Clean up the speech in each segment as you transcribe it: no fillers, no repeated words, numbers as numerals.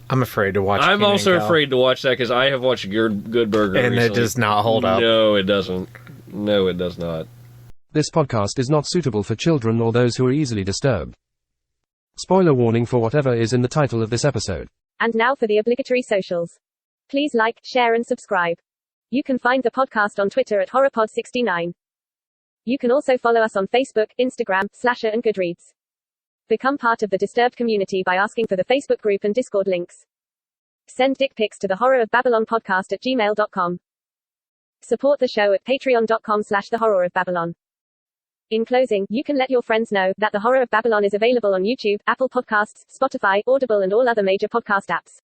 I'm afraid to watch I'm Kenan also Kel. afraid to watch that because I have watched Good Burger And recently. it does not hold up. No, it doesn't. No, it does not. This podcast is not suitable for children or those who are easily disturbed. Spoiler warning for whatever is in the title of this episode. And now for the obligatory socials. Please like, share and subscribe. You can find the podcast on Twitter at HorrorPod69. You can also follow us on Facebook, Instagram, Slasher and Goodreads. Become part of the Disturbed community by asking for the Facebook group and Discord links. Send dick pics to the Horror of Babylon podcast at gmail.com. Support the show at patreon.com/the Horror of Babylon. In closing, you can let your friends know that the Horror of Babylon is available on YouTube, Apple Podcasts, Spotify, Audible and all other major podcast apps.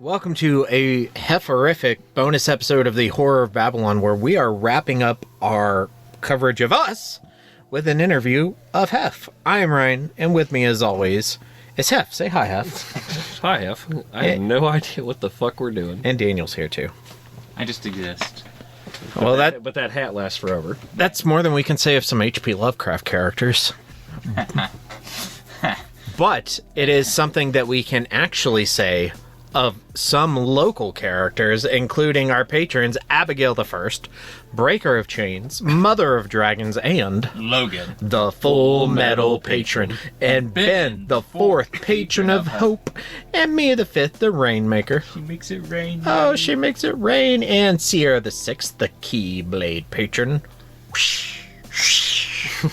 Welcome to a heifer-rific bonus episode of the Horror of Babylon, where we are wrapping up our coverage of Us with an interview of Hef. I am Ryan, and with me, as always, is Hef. Say hi, Hef. Hi, F. I have no idea what the fuck we're doing. And Daniel's here, too. I just exist. Well, But that hat lasts forever. that's more than we can say of some H.P. Lovecraft characters. But it is something that we can actually say of some local characters, including our patrons Abigail the First, Breaker of Chains, Mother of Dragons, and Logan. the Full Metal Patron, and Ben, the Fourth Patron of Hope, and Mia the Fifth, the Rainmaker. She makes it rain. Oh, she makes it rain, and Sierra the Sixth, the Keyblade Patron.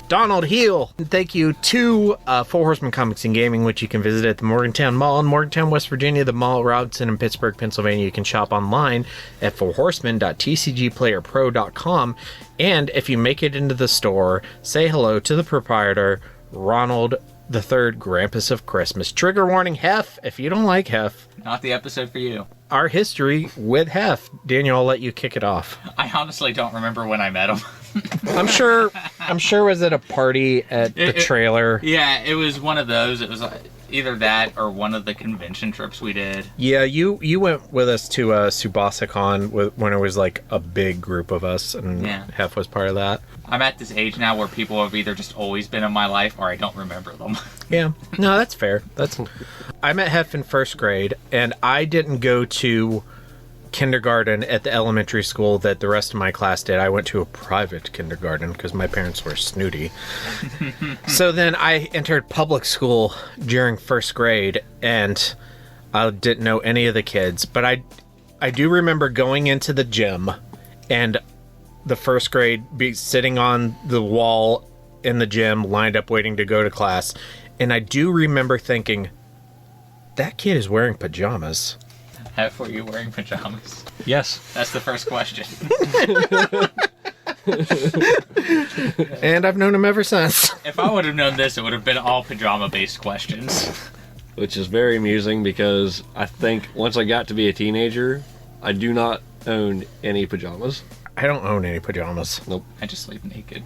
Donald Heel. Thank you to Four Horsemen Comics and Gaming, which you can visit at the Morgantown Mall in Morgantown, West Virginia, the Mall at Robinson in Pittsburgh, Pennsylvania. You can shop online at fourhorsemen.tcgplayerpro.com. And if you make it into the store, say hello to the proprietor, Ronald the Third, Grampus of Christmas. Trigger warning, Hef. If you don't like Hef, Not the episode for you. our history with Hef. Daniel, I'll let you kick it off. I honestly don't remember when I met him. I'm sure was at a party at the trailer. Yeah, it was one of those. It was either that or one of the convention trips we did. Yeah, you went with us to SubasaCon when it was like a big group of us, and Yeah. Hef was part of that. I'm at this age now where people have either just always been in my life or I don't remember them. Yeah, no, that's fair. I met Hef in first grade, and I didn't go to kindergarten at the elementary school that the rest of my class did. I went to a private kindergarten because my parents were snooty. So then I entered public school during first grade, and I didn't know any of the kids, but I do remember going into the gym and the first grade be sitting on the wall in the gym, lined up waiting to go to class, and I do remember thinking, that kid is wearing pajamas. Were you wearing pajamas? Yes. That's the first question. And I've known him ever since. If I would have known this, it would have been all pajama-based questions. Which is very amusing because I think once I got to be a teenager, I do not own any pajamas. I don't own any pajamas. Nope. I just sleep naked.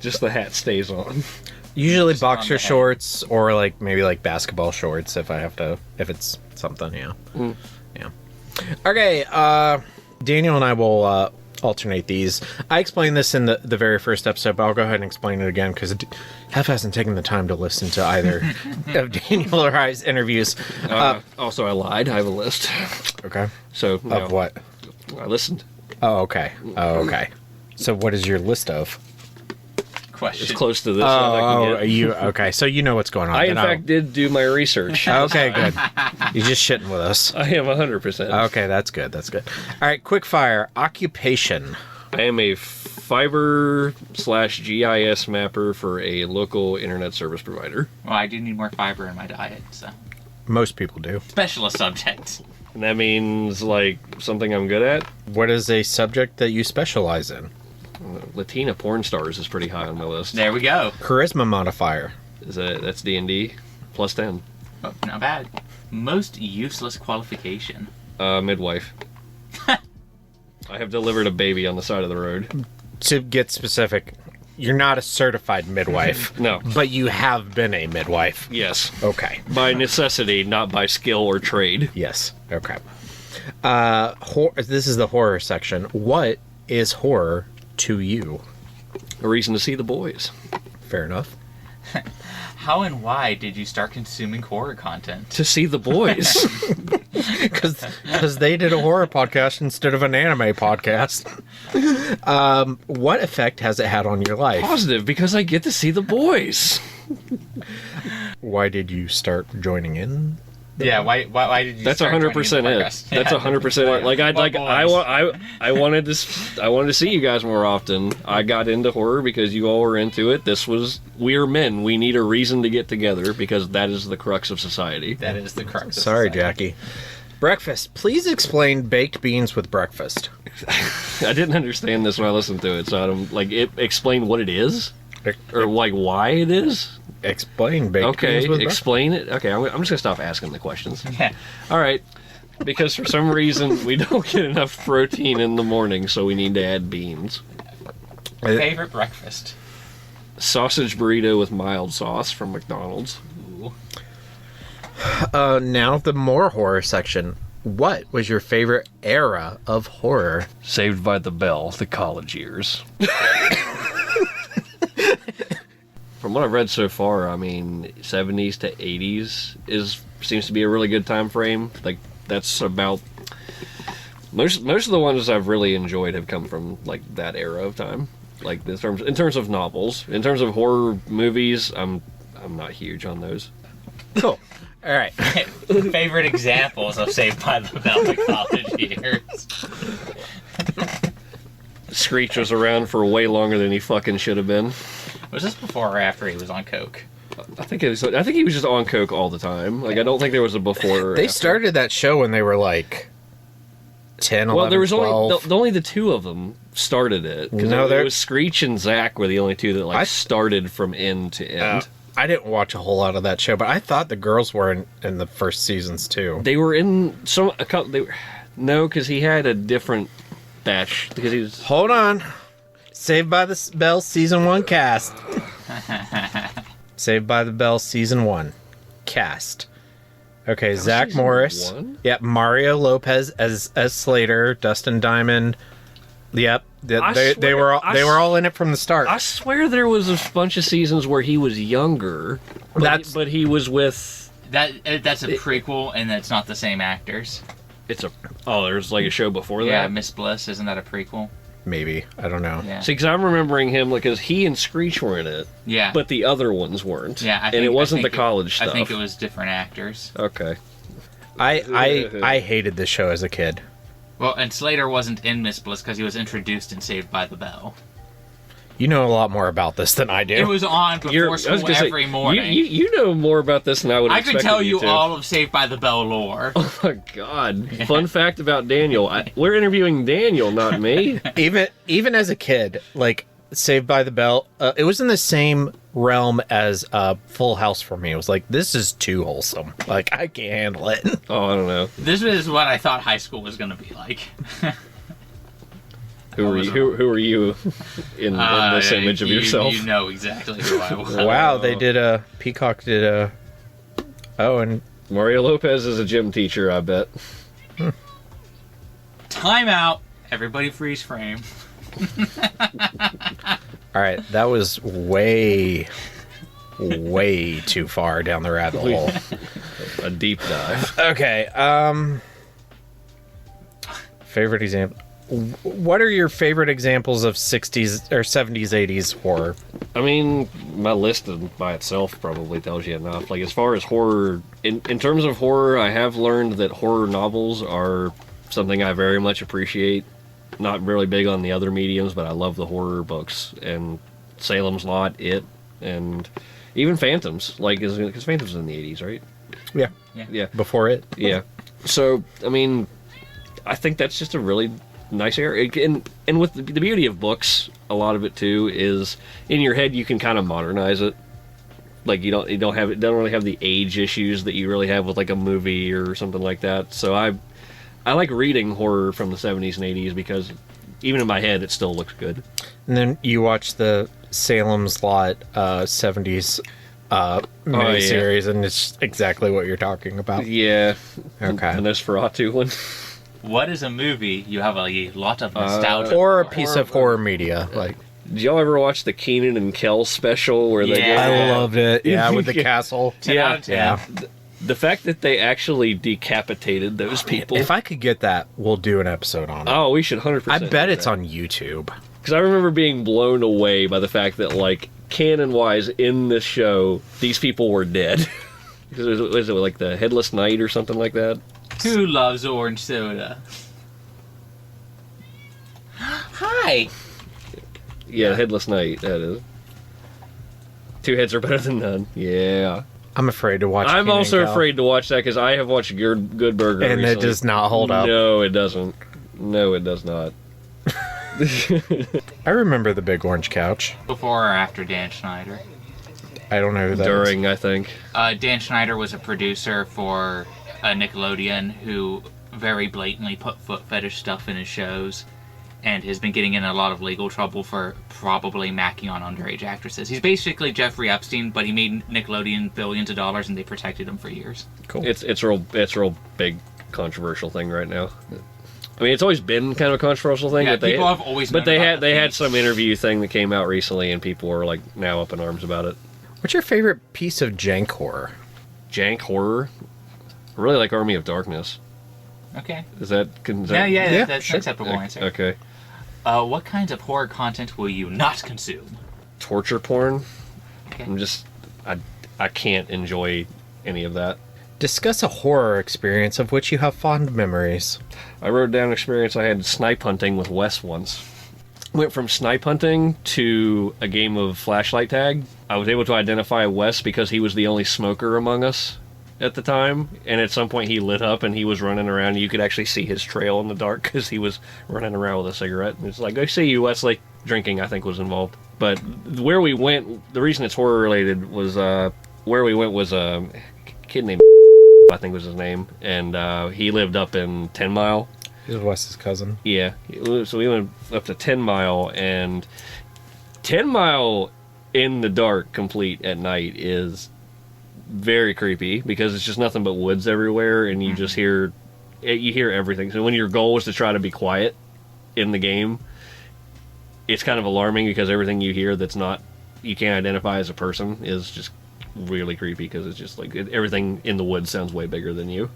Just the hat stays on. Usually Just on boxer the head. shorts or like maybe like basketball shorts if it's something, yeah. Yeah. Okay, Daniel and I will alternate these. I explained this in the very first episode, but I'll go ahead and explain it again because Hef hasn't taken the time to listen to either of Daniel or I's interviews. Also, I lied. I have a list. Okay. So, Of what? I listened. Oh, okay. So what is your list of? Question. As close to this as I can get. You okay? So you know what's going on. I, in then fact, did do my research. Okay, good. You're just shitting with us. I am 100%. Okay, that's good. All right, quick fire. Occupation. I am a Fiverr/GIS mapper for a local internet service provider. Well, I do need more fiber in my diet, so. Most people do. Specialist subject. And that means, like, something I'm good at. What is a subject that you specialize in? Latina porn stars is pretty high on my list. There we go. Charisma modifier. That's D&D plus 10. Oh, not bad. Most useless qualification. Midwife. I have delivered a baby on the side of the road. To get specific, you're not a certified midwife. No. But you have been a midwife. Yes. Okay. By necessity, not by skill or trade. Yes. Okay. This is the horror section. What is horror to you? A reason to see the boys. Fair enough. How and why did you start consuming horror content? To see the boys. Because they did a horror podcast instead of an anime podcast. What effect has it had on your life? Positive, because I get to see the boys. Why did you start joining in? Yeah, why did you? That's start 100% joining the it. podcast? That's 100% it. Like I wanted to see you guys more often. I got into horror because you all were into it. We're men. We need a reason to get together because that is the crux of society. That is the crux. Of Sorry, society. Jackie. Breakfast. Please explain baked beans with breakfast. I didn't understand this when I listened to it, so I don't explain what it is or like why it is. Explain baked beans with breakfast. Explain it. Okay, I'm just gonna stop asking the questions. Yeah. All right. Because for some reason we don't get enough protein in the morning, so we need to add beans. Favorite breakfast? Sausage burrito with mild sauce from McDonald's. Ooh. Now the more horror section. What was your favorite era of horror? Saved by the Bell, the college years. From what I've read so far, I mean, 70s to 80s seems to be a really good time frame. Like that's about most of the ones I've really enjoyed have come from like that era of time. Like in terms of novels, in terms of horror movies, I'm not huge on those. Cool. All right. Favorite examples of Saved by the Bell in college years. Screech was around for way longer than he fucking should have been. Was this before or after he was on coke? I think he was just on coke all the time. Like I don't think there was a before. Or They after. started that show when they were like 10, 11, Well, there was 12. only the two of them started it. Because No, it was Screech and Zach were the only two that started from end to end. I didn't watch a whole lot of that show, but I thought the girls were in the first seasons too. They were in a couple. No, because he had a different batch. Because he was. Hold on. Saved by the Bell Season 1 cast. Saved by the Bell Season 1 cast. Okay, Zach Season Morris. 1? Yep, Mario Lopez as Slater, Dustin Diamond. Yep, they were all in it from the start. I swear there was a bunch of seasons where he was younger. But he was with. That's a prequel, and it's not the same actors. There's like a show before that. Yeah, Miss Bliss, isn't that a prequel? Maybe, I don't know. Yeah. See, because I'm remembering him because he and Screech were in it. Yeah. But the other ones weren't. Yeah, and it wasn't the college stuff. I think it was different actors. Okay. I hated this show as a kid. Well, and Slater wasn't in Miss Bliss because he was introduced in Saved by the Bell. You know a lot more about this than I do. It was on before school every morning. You know more about this than I would. I could tell you all of Saved by the Bell lore. Oh my god! Yeah. Fun fact about Daniel: we're interviewing Daniel, not me. even as a kid, like Saved by the Bell, it was in the same realm as Full House for me. It was like, this is too wholesome. Like I can't handle it. Oh, I don't know. This is what I thought high school was going to be like. Who are you in this image of yourself? You know exactly who I was. Wow, they did Peacock did a. Oh, and Mario Lopez is a gym teacher, I bet. Time out. Everybody freeze frame. All right, that was way too far down the rabbit hole. A deep dive. Okay, favorite example. What are your favorite examples of 60s or 70s, 80s horror? I mean, my list by itself probably tells you enough. Like, as far as horror, in terms of horror, I have learned that horror novels are something I very much appreciate. Not really big on the other mediums, but I love the horror books. And Salem's Lot, It, and even Phantoms. Like, because Phantoms is in the 80s, right? Yeah. Yeah. Before it? Yeah. So, I mean, I think that's just a really nice area. And with the beauty of books, a lot of it too is in your head you can kind of modernize it. Like it don't really have the age issues that you really have with like a movie or something like that. So I like reading horror from the 70s and 80s because even in my head it still looks good. And then you watch the Salem's Lot 70s miniseries, and it's exactly what you're talking about. Yeah. Okay. The Nosferatu one. What is a movie you have a lot of nostalgia Or a for? piece of horror media. Like, Did y'all ever watch the Keenan and Kel special where they Yeah. I loved it. Yeah, with the castle. 10 out of 10. Yeah. the fact that they actually decapitated those people. If I could get that, we'll do an episode on it. Oh, we should 100%. I bet it's on YouTube. Because I remember being blown away by the fact that, like, canon-wise in this show, these people were dead. Because was it like the Headless Knight or something like that? Who loves orange soda? Hi. Yeah, Headless Knight, that is. Two heads are better than none. Yeah. I'm afraid to watch I'm Keenan also and Kel. afraid to watch that because I have watched Good Burger And recently. it does not hold up. No, it doesn't. No, it does not. I remember the big orange couch. Before or after Dan Schneider? I don't know who that is. During, I think. Dan Schneider was a producer for Nickelodeon who very blatantly put foot fetish stuff in his shows and has been getting in a lot of legal trouble for probably macking on underage actresses. He's basically Jeffrey Epstein, but he made Nickelodeon billions of dollars and they protected him for years. Cool. It's a real big controversial thing right now. I mean, it's always been kind of a controversial thing. Yeah, but people have always known But they about had the some interview thing that came out recently, and people were like now up in arms about it. What's your favorite piece of jank horror? Jank horror. I really like Army of Darkness. Okay. Is that? Yeah, that's sure. an acceptable answer. Okay. What kinds of horror content will you not consume? Torture porn. Okay. I can't enjoy any of that. Discuss a horror experience of which you have fond memories. I wrote down an experience I had snipe hunting with Wes once. Went from snipe hunting to a game of flashlight tag. I was able to identify Wes because he was the only smoker among us at the time, and at some point he lit up and he was running around. You could actually see his trail in the dark because he was running around with a cigarette. And it's like, I see you, Wesley. Drinking, I think, was involved. But where we went, the reason it's horror related was where we went was a kid named I think was his name, and he lived up in 10 Mile. He's Wes's cousin. Yeah, so we went up to 10 Mile, and 10 Mile in the dark, complete at night, is very creepy because it's just nothing but woods everywhere, and you just hear everything. So when your goal is to try to be quiet in the game, it's kind of alarming because everything you hear that's not you can't identify as a person is just really creepy because it's just like everything in the woods sounds way bigger than you.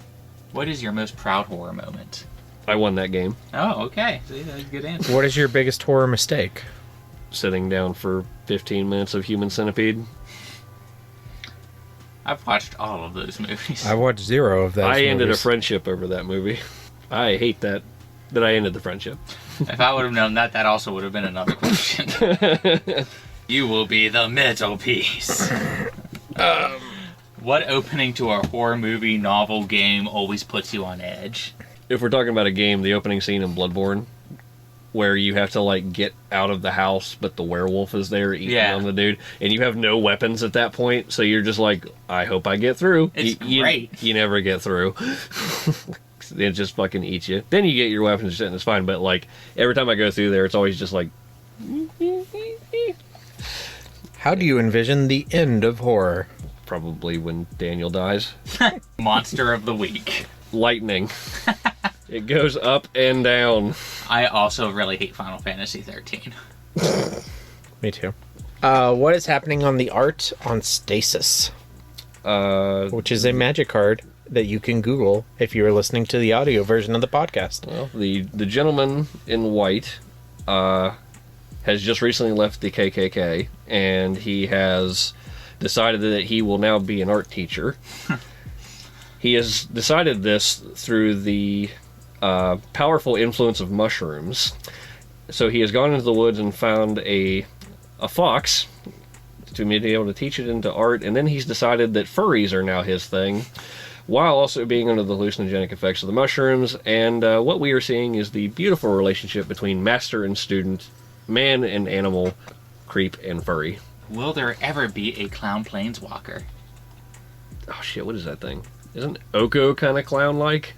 What is your most proud horror moment? I won that game. Oh, okay. See, that's a good answer. What is your biggest horror mistake? Sitting down for 15 minutes of Human Centipede. I've watched all of those movies. I watched 0 of those I ended a movies. friendship over that movie. I hate that I ended the friendship. If I would have known that, that also would have been another question. You will be the middle piece. What opening to a horror movie, novel, game always puts you on edge? If we're talking about a game, the opening scene in Bloodborne, where you have to like get out of the house, but the werewolf is there eating on the dude, and you have no weapons at that point, so you're just like, I hope I get through. It's great. You never get through. It just fucking eats you. Then you get your weapons and shit, and it's fine. But like every time I go through there, it's always just like. How do you envision the end of horror? Probably when Daniel dies. Monster of the week. Lightning. It goes up and down. I also really hate Final Fantasy 13. Me too. What is happening on the art on Stasis? Which is a magic card that you can Google if you are listening to the audio version of the podcast. Well, the gentleman in white has just recently left the KKK, and he has decided that he will now be an art teacher. He has decided this through the powerful influence of mushrooms. So he has gone into the woods and found a fox to be able to teach it into art, and then he's decided that furries are now his thing. while also being under the hallucinogenic effects of the mushrooms. And what we are seeing is the beautiful relationship between master and student, man and animal, creep and furry. Will there ever be a clown planeswalker? Oh shit, what is that thing? Isn't Oko kind of clown-like?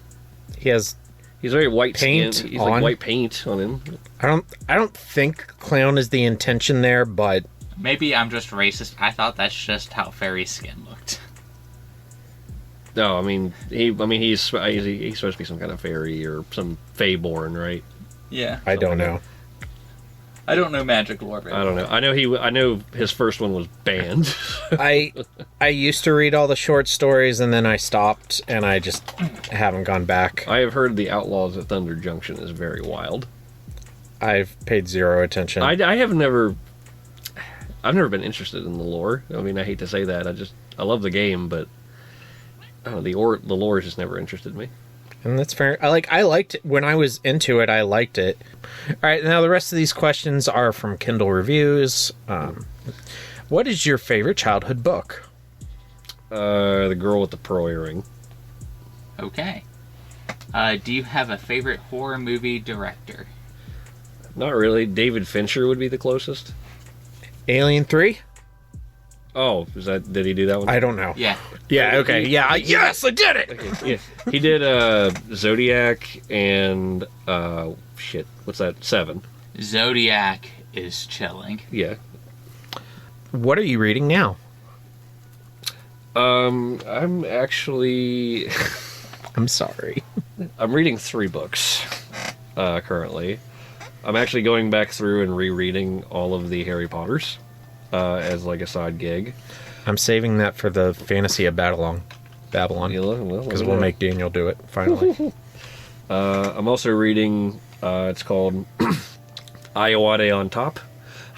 He's very white paint skin. He's on. like white paint on him. I don't think clown is the intention there, but Maybe I'm just racist. I thought that's just how fairy skin looked. No, I mean he's supposed to be some kind of fairy or some fae-born, right? Yeah. I don't know. I don't know magic lore very I don't know. I know his first one was banned. I used to read all the short stories and then I stopped and I just haven't gone back. I have heard the Outlaws at Thunder Junction is very wild. I've paid zero attention. I've never been interested in the lore. I mean, I hate to say that. I love the game, but I don't know, the lore just never interested me. And that's fair. I liked it when I was into it. I liked it. All right, now the rest of these questions are from Kendall Reviews. What is your favorite childhood book? The Girl with the Pearl Earring. Okay. Do you have a favorite horror movie director? Not really. David Fincher would be the closest. Alien 3? Oh, did he do that one? I don't know. Yeah. Yeah, okay. Yeah, yes, I did it! Okay, yeah. He did Zodiac and what's that? 7. Zodiac is chilling. Yeah. What are you reading now? I'm actually I'm sorry. I'm reading 3 books currently. I'm actually going back through and rereading all of the Harry Potters as like a side gig. I'm saving that for the Fantasy of Babylon. Because we'll make Daniel do it, finally. I'm also reading, it's called Iowade on Top.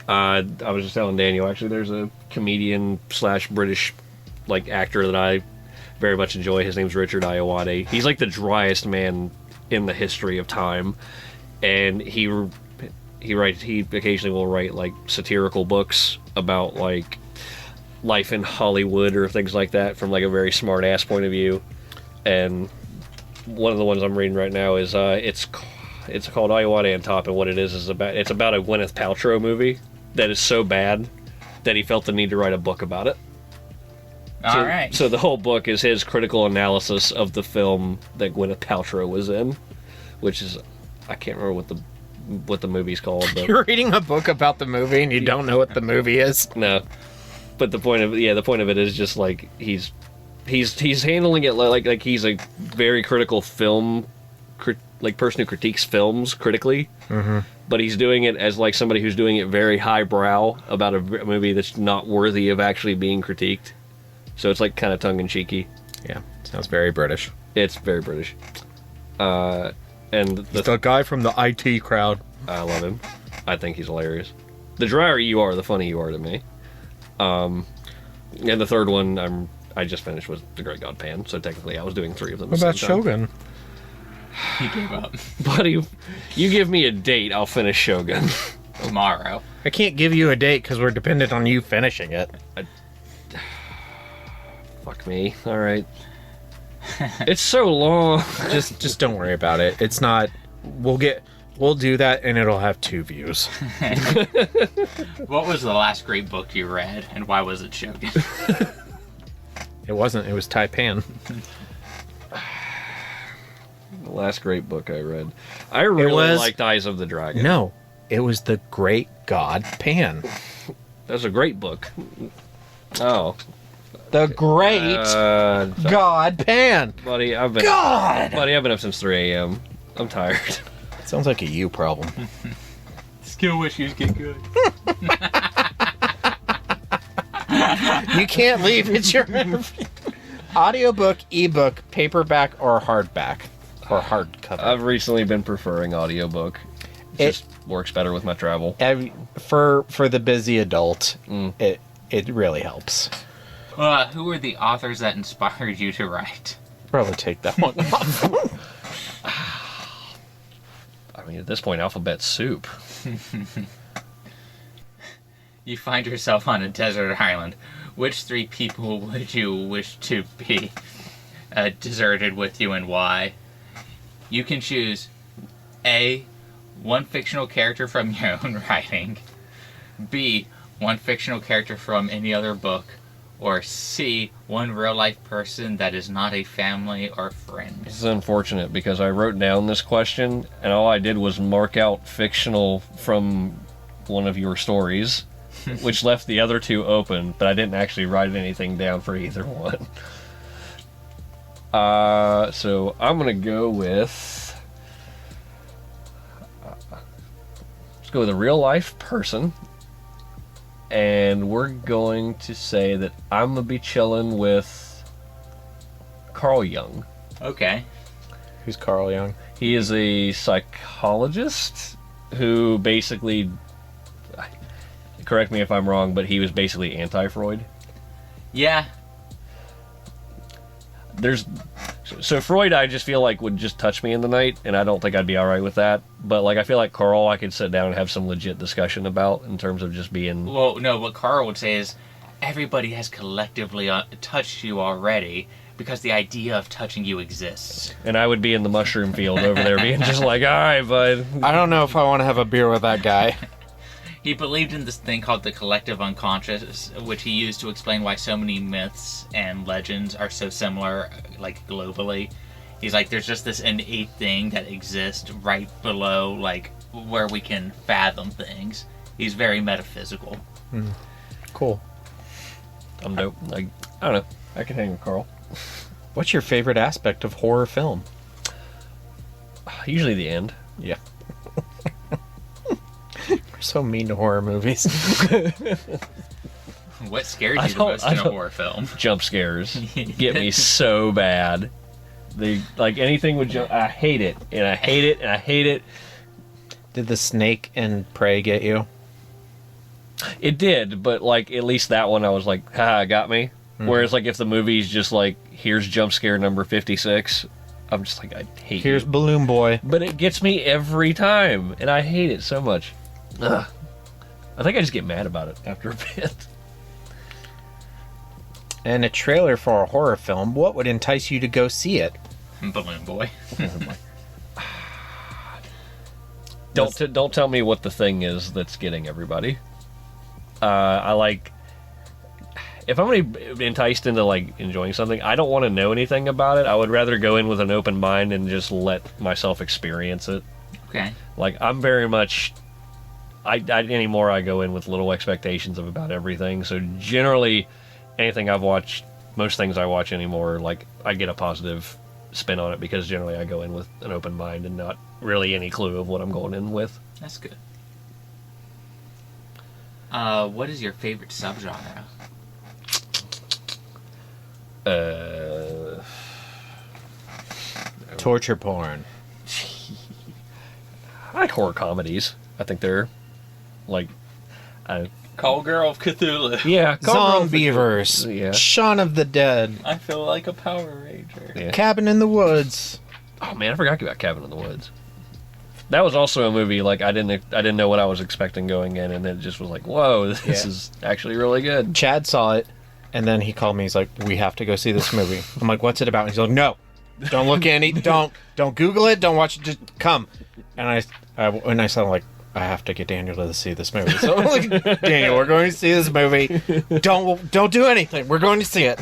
I was just telling Daniel, actually, there's a comedian / British actor that I very much enjoy. His name's Richard Iowade. He's like the driest man in the history of time. And he occasionally will write satirical books about life in Hollywood or things like that from a very smart ass point of view. And one of the ones I'm reading right now is it's called Iowade on Top, and what it is it's about a Gwyneth Paltrow movie that is so bad that he felt the need to write a book about it. All right. So the whole book is his critical analysis of the film that Gwyneth Paltrow was in, which is, I can't remember what the movie's called. But You're reading a book about the movie and you don't know what the movie is? no. But the point of it is just he's handling it like he's a very critical film person who critiques films critically. Mm-hmm. But he's doing it as somebody who's doing it very highbrow about a movie that's not worthy of actually being critiqued. So it's kind of tongue in cheeky. Yeah, sounds very British. It's very British. And the guy from the IT crowd. I love him. I think he's hilarious. The drier you are, the funny you are to me. And the third one I just finished was The Great God Pan, so technically I was doing 3 of them. What about Shogun? He gave up. Buddy, you give me a date, I'll finish Shogun. Tomorrow. I can't give you a date because we're dependent on you finishing it. Fuck me. All right. It's so long. Just don't worry about it. It's not. We'll do that, and it'll have 2 views. What was the last great book you read, and why was it Shogun? It wasn't. It was Taipan. The last great book I read. I really liked Eyes of the Dragon. No, it was The Great God Pan. That was a great book. Oh. The Great God Pan. Buddy, I've been up since 3 a.m. I'm tired. Sounds like a you problem. Skill issues get good. You can't leave. It's your audiobook, ebook, paperback, or hardback, or hardcover. I've recently been preferring audiobook. It just works better with my travel. For the busy adult, it really helps. Who are the authors that inspired you to write? Probably take that one off. I mean, at this point, alphabet soup. You find yourself on a desert island. Which 3 people would you wish to be? deserted with you and why. You can choose A, one fictional character from your own writing, B, one fictional character from any other book, or C, one real-life person that is not a family or friend. This is unfortunate because I wrote down this question and all I did was mark out fictional from one of your stories, which left the other two open, but I didn't actually write anything down for either one. So I'm gonna go with... let's go with a real-life person. And we're going to say that I'm going to be chilling with Carl Jung. Okay. Who's Carl Jung? He is a psychologist who basically, correct me if I'm wrong, but he was basically anti-Freud. Yeah. So Freud, I just feel like would just touch me in the night, and I don't think I'd be all right with that. But like I feel like Carl, I could sit down and have some legit discussion about in terms of just being. Well, no. What Carl would say is, everybody has collectively touched you already because the idea of touching you exists. And I would be in the mushroom field over there, being just like, all right, bud. I don't know if I want to have a beer with that guy. He believed in this thing called the collective unconscious, which he used to explain why so many myths and legends are so similar, like, globally. He's like, there's just this innate thing that exists right below, like, where we can fathom things. He's very metaphysical. Cool. I'm dope. Like, I don't know. I can hang with Carl. What's your favorite aspect of horror film? Usually the end. Yeah. We're so mean to horror movies. What scared you the most in a horror film? Jump scares get me so bad. They like anything with jump. I hate it, and I hate it, and I hate it. Did the snake and Prey get you? It did, but like at least that one, I was like, "Ha, got me." Whereas like if the movie's just like, "Here's jump scare number 56," I'm just like, I hate. Here's you. Balloon Boy. But it gets me every time, and I hate it so much. Ugh. I think I just get mad about it after a bit. And a trailer for a horror film, what would entice you to go see it? Balloon Boy. Don't tell me what the thing is that's getting everybody. I like... If I'm going to be enticed into like enjoying something, I don't want to know anything about it. I would rather go in with an open mind and just let myself experience it. Okay. Like, I'm very much... anymore I go in with little expectations of about everything. So generally, anything I've watched, most things I watch anymore, like I get a positive spin on it because generally I go in with an open mind and not really any clue of what I'm going in with. That's good. What is your favorite subgenre? Torture porn. I like horror comedies. I think they're like, Call Girl of Cthulhu. yeah, Zombieverse. Yeah. Shaun of the Dead. I feel like a Power Ranger. Yeah. Cabin in the Woods. Oh man, I forgot about Cabin in the Woods. That was also a movie like I didn't know what I was expecting going in, and it just was like, whoa, this is actually really good. Chad saw it, and then he called me. He's like, "We have to go see this movie." I'm like, "What's it about?" And he's like, "No, don't look any, don't Google it, don't watch it, just come." And I said, like, I have to get Daniel to see this movie. So I'm like, Daniel, we're going to see this movie. Don't do anything. We're going to see it.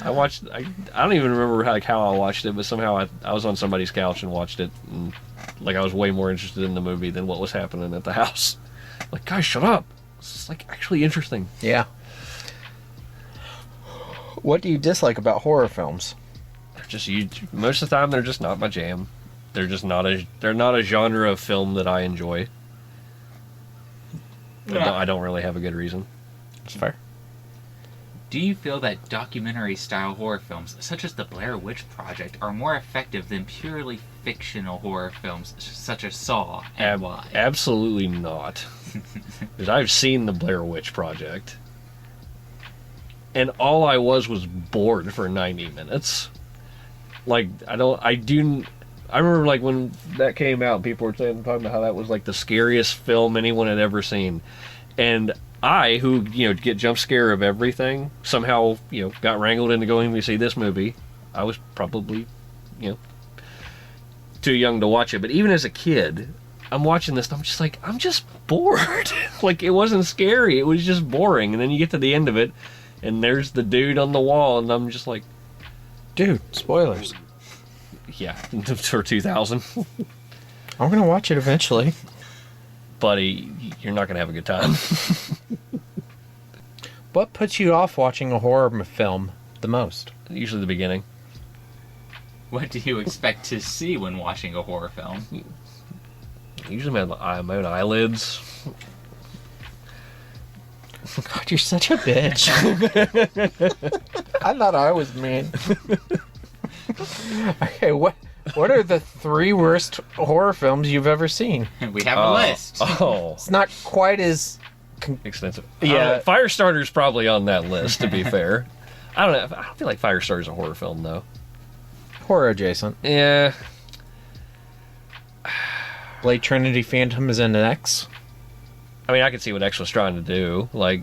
I don't even remember how I watched it, but somehow I was on somebody's couch and watched it, and like I was way more interested in the movie than what was happening at the house. Like, guys, shut up. This is like actually interesting. Yeah. What do you dislike about horror films? They're just most of the time they're just not my jam. They're not a genre of film that I enjoy. I don't really have a good reason. It's fair. Do you feel that documentary-style horror films, such as the Blair Witch Project, are more effective than purely fictional horror films, such as Saw, and why? Absolutely not. Because I've seen the Blair Witch Project, and all I was bored for 90 minutes. Like, I remember, like, when that came out, people were talking about how that was, like, the scariest film anyone had ever seen. And I, who, get jump scare of everything, somehow, got wrangled into going to see this movie. I was probably, too young to watch it. But even as a kid, I'm watching this and I'm just bored. Like, it wasn't scary. It was just boring. And then you get to the end of it, and there's the dude on the wall, and I'm just like... Dude, spoilers. Yeah, for 2000. I'm going to watch it eventually. Buddy, you're not going to have a good time. What puts you off watching a horror film the most? Usually the beginning. What do you expect to see when watching a horror film? Usually my own eyelids. God, you're such a bitch. I thought I was mean. Okay, what are the 3 worst horror films you've ever seen? We have a list. Oh. It's not quite as... extensive. Yeah. Firestarter's probably on that list, to be fair. I don't know. I don't feel like Firestarter's a horror film, though. Horror adjacent. Yeah. Blade Trinity Phantom is in the X. I mean, I can see what X was trying to do. Like,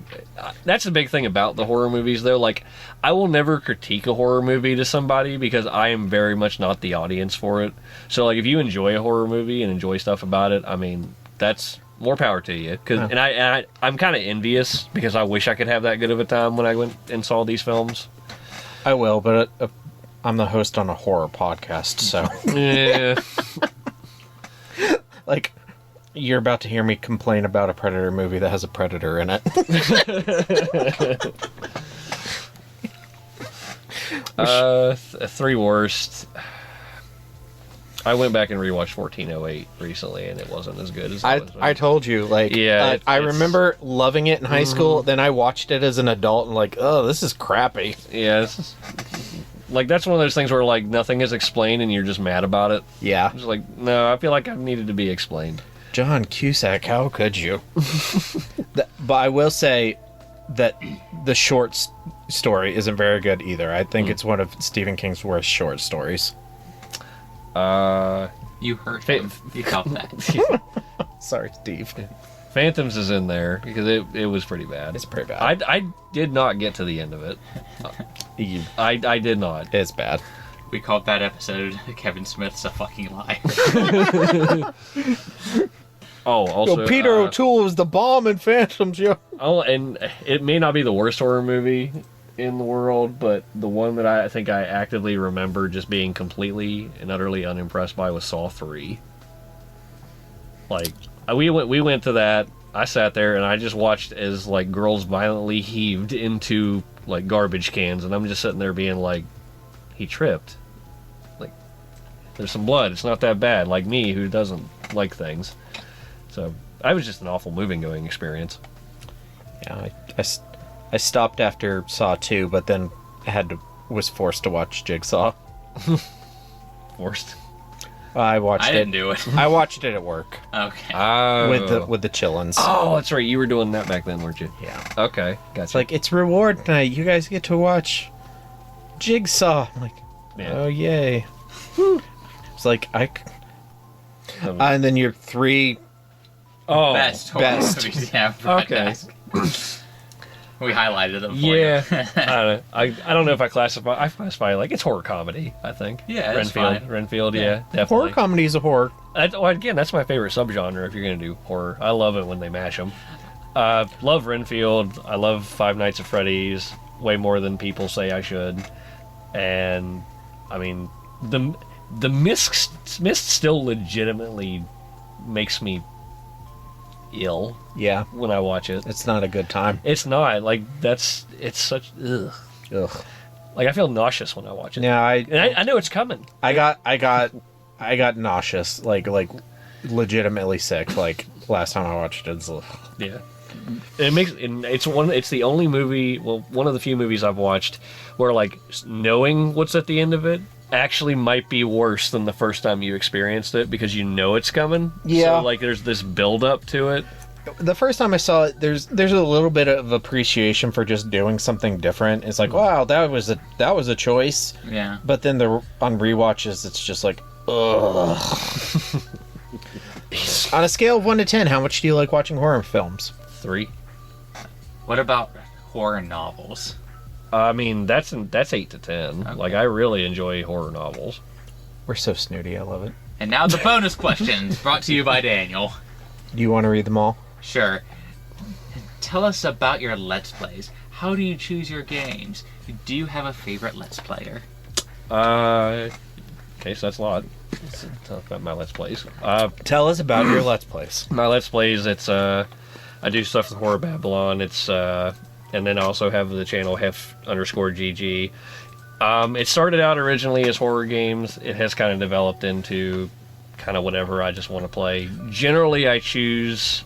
that's the big thing about the horror movies, though. Like, I will never critique a horror movie to somebody because I am very much not the audience for it. So, like, if you enjoy a horror movie and enjoy stuff about it, I mean, that's more power to you. I'm kind of envious because I wish I could have that good of a time when I went and saw these films. I will, but I'm the host on a horror podcast, so... Yeah. Like... You're about to hear me complain about a Predator movie that has a Predator in it. 3 worst. I went back and rewatched 1408 recently, and it wasn't as good as I told you, like, yeah, I remember loving it in high school. Then I watched it as an adult and like, oh, this is crappy. Yeah, like that's one of those things where like nothing is explained and you're just mad about it. Yeah, it's like, no, I feel like I needed to be explained. John Cusack, how could you? But I will say that the short story isn't very good either. I think it's one of Stephen King's worst short stories. You hurt him. You felt that. Sorry, Steve. Phantoms is in there because it was pretty bad. It's pretty bad. I did not get to the end of it. I did not. It's bad. We called that episode Kevin Smith's a fucking liar. Oh, also... Yo, Peter O'Toole was the bomb in Phantoms, yo. Oh, and it may not be the worst horror movie in the world, but the one that I think I actively remember just being completely and utterly unimpressed by was Saw 3. Like, we went to that, I sat there, and I just watched as, like, girls violently heaved into, like, garbage cans, and I'm just sitting there being like, he tripped. Like, there's some blood, it's not that bad, like me, who doesn't like things. So, I was just an awful moving-going experience. Yeah, I stopped after Saw 2, but then was forced to watch Jigsaw. Forced? I watched it. I didn't do it. I watched it at work. Okay. With the chillins. Oh, that's right. You were doing that back then, weren't you? Yeah. Okay, gotcha. It's like, it's reward night. You guys get to watch Jigsaw. I'm like, oh, yay. It's like, and then your 3... Oh, best horror movies. Yeah, okay. We highlighted them for yeah. you. I don't know if I classify like it's horror comedy, I think. Yeah, that's fine. Renfield, yeah, definitely. Horror comedy is a horror. Again, that's my favorite subgenre if you're going to do horror. I love it when they mash them. Love Renfield. I love Five Nights at Freddy's way more than people say I should. And, I mean, the Mist still legitimately makes me ill. Yeah. When I watch it. It's not a good time. It's not. Like, it's such... Ugh. Like, I feel nauseous when I watch it. Yeah, I know it's coming. I got nauseous. Like legitimately sick. Like, last time I watched it. Yeah. It's the only movie, well, one of the few movies I've watched where, like, knowing what's at the end of it actually might be worse than the first time you experienced it because you know it's coming. Yeah. So, like, there's this build up to it. The first time I saw it, there's a little bit of appreciation for just doing something different. It's like, wow, that was a choice. Yeah. But then on rewatches, it's just like, ugh. On a scale of 1 to 10, how much do you like watching horror films? 3. What about horror novels? I mean, that's 8 to 10. Okay. Like, I really enjoy horror novels. We're so snooty. I love it. And now the bonus questions, brought to you by Daniel. Do you want to read them all? Sure. Tell us about your Let's Plays. How do you choose your games? Do you have a favorite Let's Player? Okay, so that's a lot. Let's talk about my Let's Plays. Tell us about your Let's Plays. My Let's Plays, it's, I do stuff with Horror Babylon. It's, and then I also have the channel hef_GG. It started out originally as horror games. It has kind of developed into kind of whatever I just want to play. Generally, I choose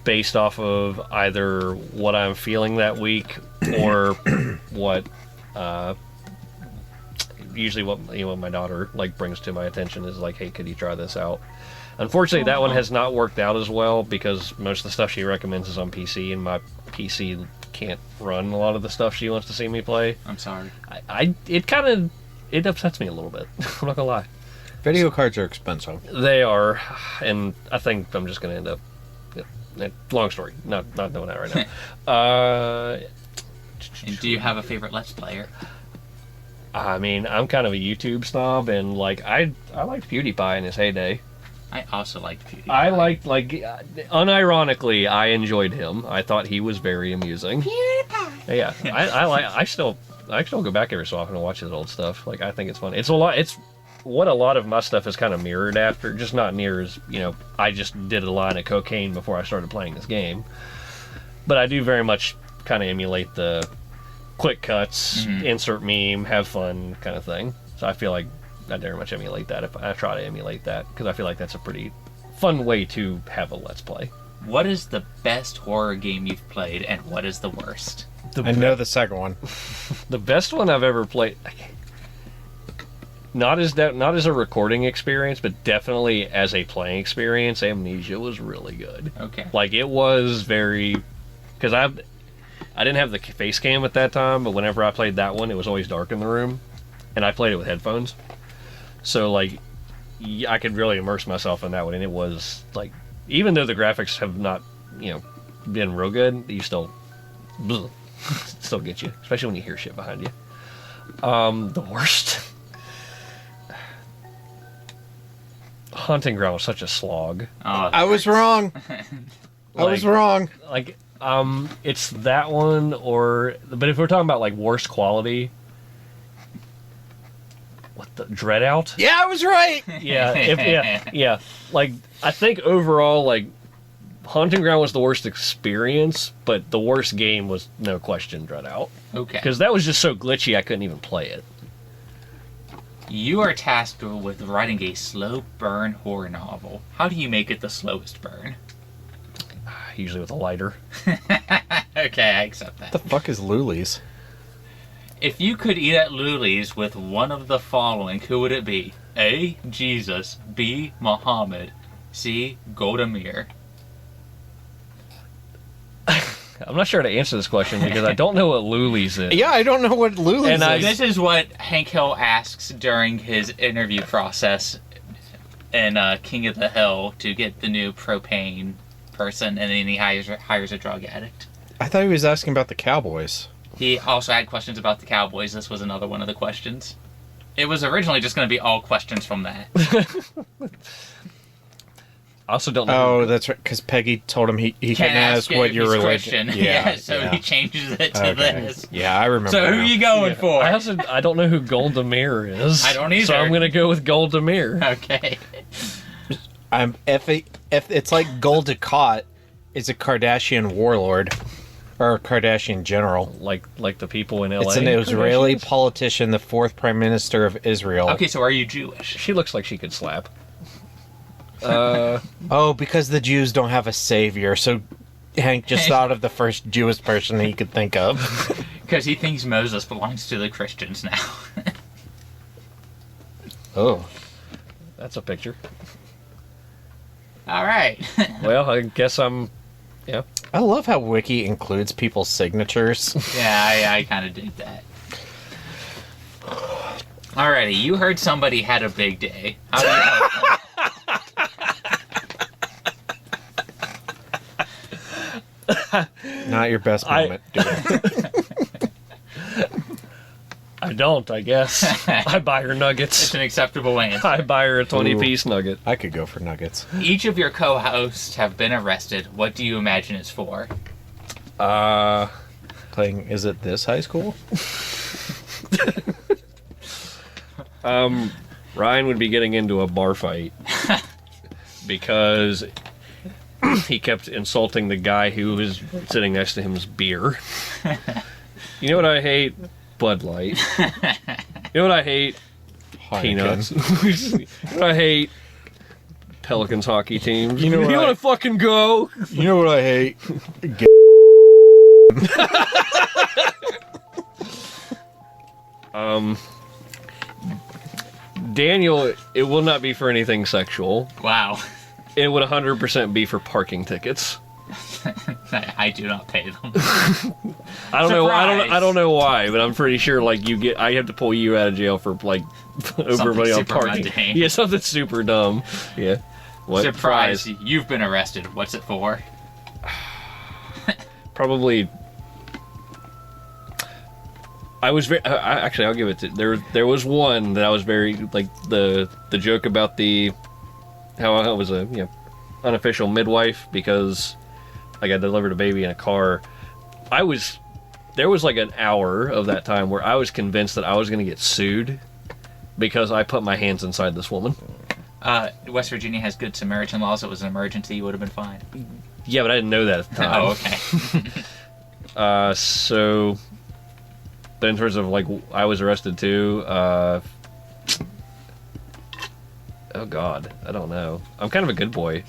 based off of either what I'm feeling that week or what, usually what my daughter like brings to my attention is like, hey, could you try this out? Unfortunately, that one has not worked out as well because most of the stuff she recommends is on PC, and my PC can't run a lot of the stuff she wants to see me play. I'm sorry. It upsets me a little bit. I'm not gonna lie. Video cards are expensive. They are, and I think I'm just gonna end up. Long story. Not doing that right now. And do you have a favorite Let's Player? I mean, I'm kind of a YouTube snob, and like I liked PewDiePie in his heyday. I also liked PewDiePie. I liked, like, unironically, I enjoyed him. I thought he was very amusing. PewDiePie. Yeah, I still go back every so often and watch his old stuff. Like, I think it's fun. It's what a lot of my stuff is kind of mirrored after. Just not near as, I just did a line of cocaine before I started playing this game. But I do very much kind of emulate the quick cuts, insert meme, have fun kind of thing. So I feel like I very much emulate that. If I try to emulate that, because I feel like that's a pretty fun way to have a Let's Play. What is the best horror game you've played, and what is the worst? I know the second one. The best one I've ever played, not as a recording experience, but definitely as a playing experience, Amnesia was really good. Okay. Like, it was very, because I didn't have the face cam at that time, but whenever I played that one, it was always dark in the room, and I played it with headphones. So, like, I could really immerse myself in that one, and it was, like, even though the graphics have not, been real good, you still get you, especially when you hear shit behind you. The worst. Hunting Ground was such a slog. Oh, I was wrong. I was wrong. Like, it's that one, but if we're talking about, like, worst quality, what the Dread Out? Yeah, I was right. Yeah. Like, I think overall, like, Haunting Ground was the worst experience, but the worst game was no question Dread Out. Okay. Because that was just so glitchy I couldn't even play it. You are tasked with writing a slow burn horror novel. How do you make it the slowest burn? Usually with a lighter. Okay, I accept that. What the fuck is Luli's? If you could eat at Luli's with one of the following, who would it be? A. Jesus. B. Muhammad. C. Golda Meir. I'm not sure how to answer this question because I don't know what Luli's is. Yeah, I don't know what Luli's is. This is what Hank Hill asks during his interview process in King of the Hill to get the new propane person, and then he hires a drug addict. I thought he was asking about the Cowboys. He also had questions about the Cowboys. This was another one of the questions. It was originally just going to be all questions from that. I also don't know. Oh, that's right, because Peggy told him he couldn't ask what your religion. Christian. Yeah, so he changes it to this. Yeah, I remember. So who are you going for? I don't know who Golda Meir is. I don't either. So I'm going to go with Golda Meir. Okay. If it's like Golda Meir is a Kardashian warlord. Or a Kardashian general. Like the people in LA? It's an Israeli politician, the fourth prime minister of Israel. Okay, so are you Jewish? She looks like she could slap. Oh, because the Jews don't have a savior, so Hank just thought of the first Jewish person he could think of. Because he thinks Moses belongs to the Christians now. Oh. That's a picture. All right. Well, I guess yeah. I love how Wiki includes people's signatures. Yeah, I kind of dig that. Alrighty, you heard somebody had a big day. How do you help them? Not your best moment, dude. I don't, I guess. I buy her It's nuggets. an acceptable answer. I buy her a 20-piece nugget. I could go for nuggets. Each of your co-hosts have been arrested. What do you imagine it's for? Playing, is it this high school? Ryan would be getting into a bar fight because he kept insulting the guy who was sitting next to him's beer. You know what I hate? Bud Light. You know what I hate? Peanuts. You know what I hate? Pelicans hockey teams. You know what you I- want to fucking go? You know what I hate? Daniel, it will not be for anything sexual. Wow. It would 100% be for parking tickets. I do not pay them. I don't know. Surprise! I don't know why, but I'm pretty sure like I have to pull you out of jail for like over money on super parking. mundane. Yeah, something super dumb. Yeah. What? Surprise, Fries. you've been arrested. What's it for? Probably. I was very. Actually, I'll give it to there was one that I was very like the joke about the how I was a unofficial midwife because like I delivered a baby in a car. There was like an hour of that time where I was convinced that I was going to get sued because I put my hands inside this woman. West Virginia has good Samaritan laws. It was an emergency. You would have been fine. Yeah, but I didn't know that at the time. Oh, okay. So, but in terms of like, I was arrested too. Oh God, I don't know. I'm kind of a good boy.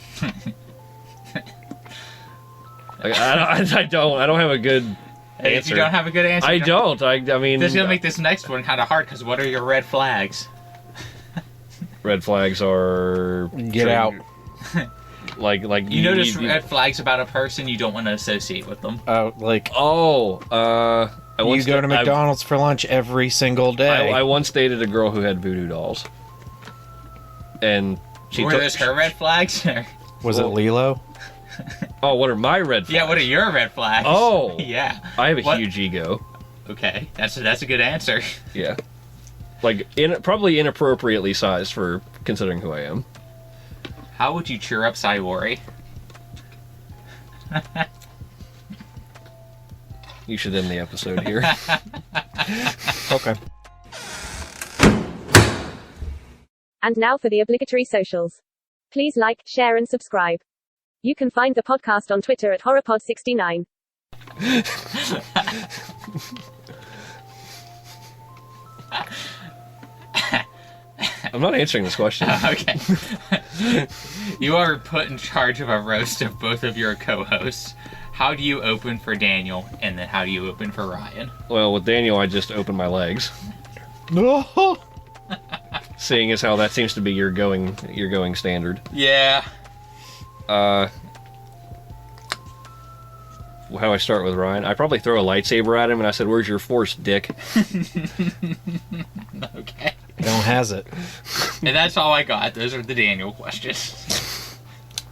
I don't have a good Hey, if answer. you don't have a good answer, I don't. I mean, This is gonna make this next one kind of hard. Because what are your red flags? red flags are Get out. Like You notice red flags about a person, you don't want to associate with them. Like, I you once go to McDonald's for lunch every single day. I once dated a girl who had voodoo dolls, and she Were took. those her red flags? Or... Was it Lilo? Oh, what are my red flags? Yeah, what are your red flags? Oh. yeah. I have a What? huge ego. Okay, that's a good answer. Yeah. Like, probably inappropriately sized for considering who I am. How would you cheer up Sayori? You should end the episode here. Okay. And now for the obligatory socials. Please like, share, and subscribe. You can find the podcast on Twitter at HorrorPod69. I'm not answering this question. Okay. You are put in charge of a roast of both of your co-hosts. How do you open for Daniel, and then how do you open for Ryan? Well, with Daniel, I just opened my legs. No. Seeing as how that seems to be your going standard. Yeah. How do I start with Ryan? I probably throw a lightsaber at him and I said, "Where's your force, dick?" Okay. Don't has it. And that's all I got. Those are the Daniel questions.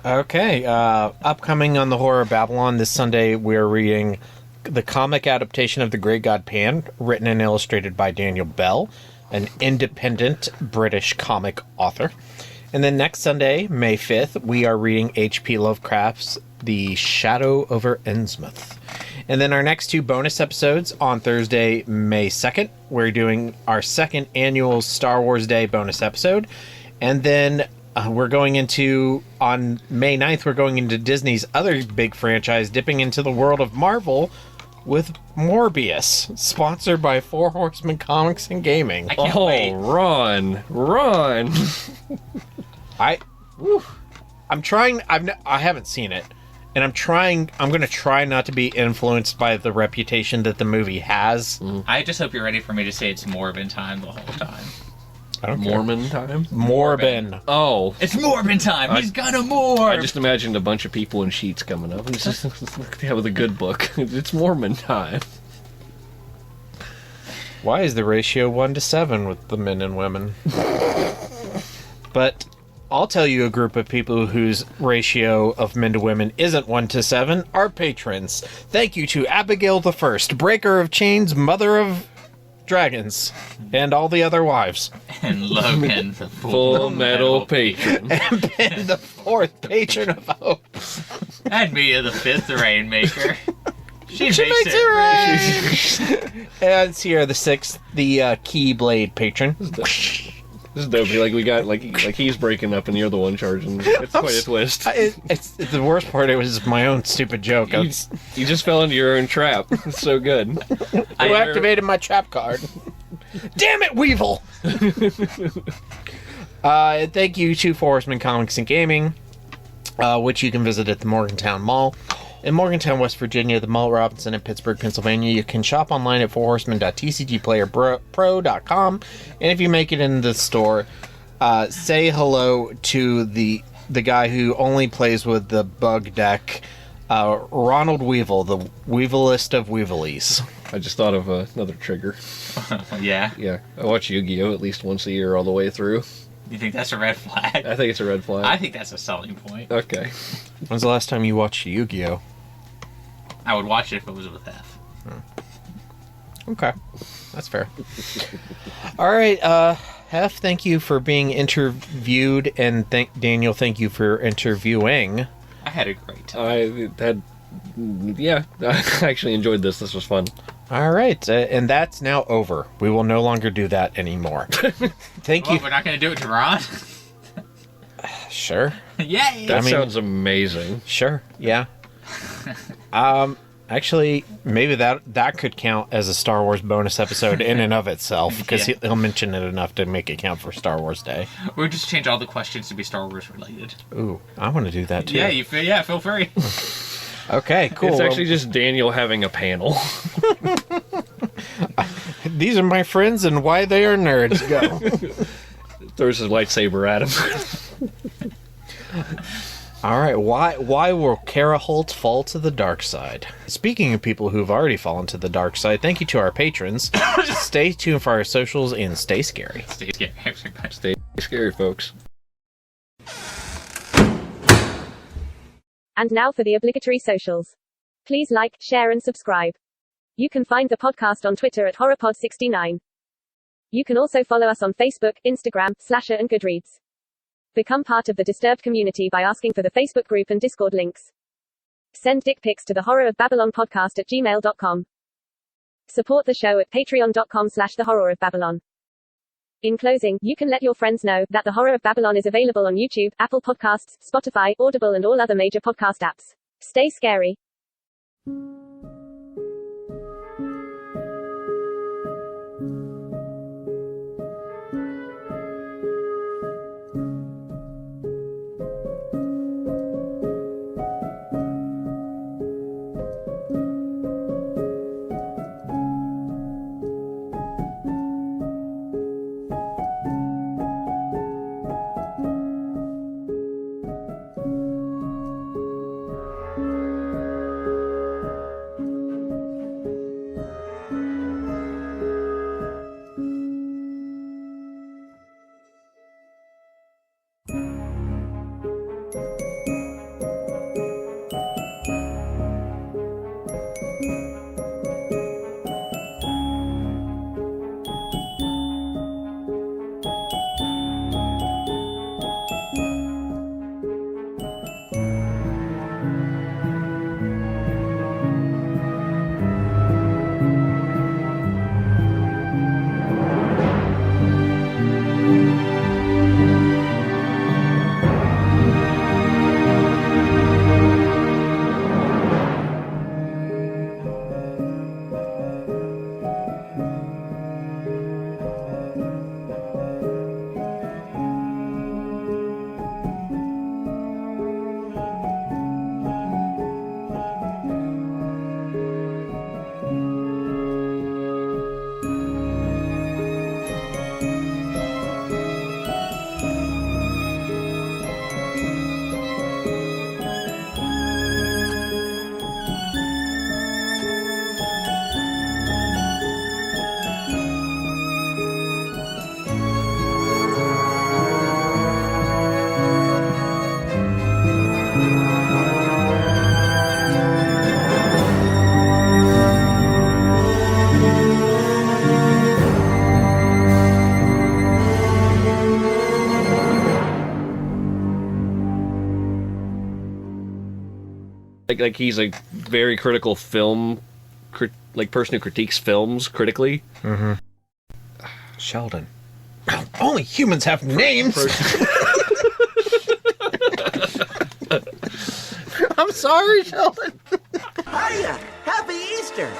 Okay. Upcoming on the Horror Babylon this Sunday, we're reading the comic adaptation of The Great God Pan, written and illustrated by Daniel Bell, an independent British comic author. And then next Sunday, May 5th, we are reading H.P. Lovecraft's The Shadow over Innsmouth. And then our next two bonus episodes on Thursday, May 2nd, we're doing our second annual Star Wars Day bonus episode. And then we're going into, on May 9th, we're going into Disney's other big franchise, dipping into the world of Marvel with Morbius, sponsored by Four Horsemen Comics and Gaming. I can't wait. Run. I'm trying. I haven't seen it, and I'm going to try not to be influenced by the reputation that the movie has. I just hope you're ready for me to say it's Morbin time the whole time. I don't care. Mormon time? Morbin. Oh. It's Morbin time! He's gonna morb! I just imagined a bunch of people in sheets coming up. It's just, yeah, with a good book. It's Mormon time. Why is the ratio 1 to 7 with the men and women? But I'll tell you a group of people whose ratio of men to women isn't 1 to 7, our patrons. Thank you to Abigail the First, breaker of chains, mother of dragons, and all the other wives. And Logan, the Full metal patron. And Ben, the 4th patron of hope. And Mia, the 5th rainmaker. She makes Makes it it right. And Sierra the 6th, the Keyblade patron. This is dope. Like we got like he's breaking up and you're the one charging. It's quite a twist. It's the worst part. It was my own stupid joke. You just fell into your own trap. It's so good. I activated my trap card. Damn it, Weevil! Thank you to Four Horsemen Comics and Gaming, which you can visit at the Morgantown Mall. In Morgantown, West Virginia, the Mall Robinson in Pittsburgh, Pennsylvania. You can shop online at fourhorsemen.tcgplayerpro.com. And if you make it in the store, say hello to the guy who only plays with the bug deck, Ronald Weevil, the Weevilest of Weevilies. I just thought of another trigger. Yeah? Yeah, I watch Yu-Gi-Oh! At least once a year all the way through. You think that's a red flag? I think it's a red flag. I think that's a selling point. Okay. When's the last time you watched Yu-Gi-Oh? I would watch it if it was with F. Okay. That's fair. All right, Hef, thank you for being interviewed, and Daniel, thank you for interviewing. I had a great time. I actually enjoyed this. This was fun. All right, and that's now over. We will no longer do that anymore. Thank you. We're not going to do it to Ron? Sure. Yay! That sounds amazing. Sure. Yeah. Actually, maybe that could count as a Star Wars bonus episode in and of itself, because Yeah. he'll mention it enough to make it count for Star Wars Day. We'll just change all the questions to be Star Wars related. Ooh, I want to do that too. Yeah, feel free. Okay, cool. It's actually just Daniel having a panel. These are my friends and why they are nerds. Go. Throws his lightsaber at him. All right, why will Kara Holt fall to the dark side? Speaking of people who've already fallen to the dark side, thank you to our patrons. Stay tuned for our socials and stay scary. Stay scared. Stay scary, folks. And now for the obligatory socials. Please like, share, and subscribe. You can find the podcast on Twitter at HorrorPod69. You can also follow us on Facebook, Instagram, Slasher, and Goodreads. Become part of the Disturbed community by asking for the Facebook group and Discord links. Send dick pics to the horrorofbabylonpodcast@gmail.com. Support the show at patreon.com/thehorrorofbabylon. In closing, you can let your friends know that The Horror of Babylon is available on YouTube, Apple Podcasts, Spotify, Audible, and all other major podcast apps. Stay scary. like he's a very critical film, like person who critiques films critically. Mm-hmm. Sheldon. Only humans have names. I'm sorry, Sheldon. Hiya! Happy Easter!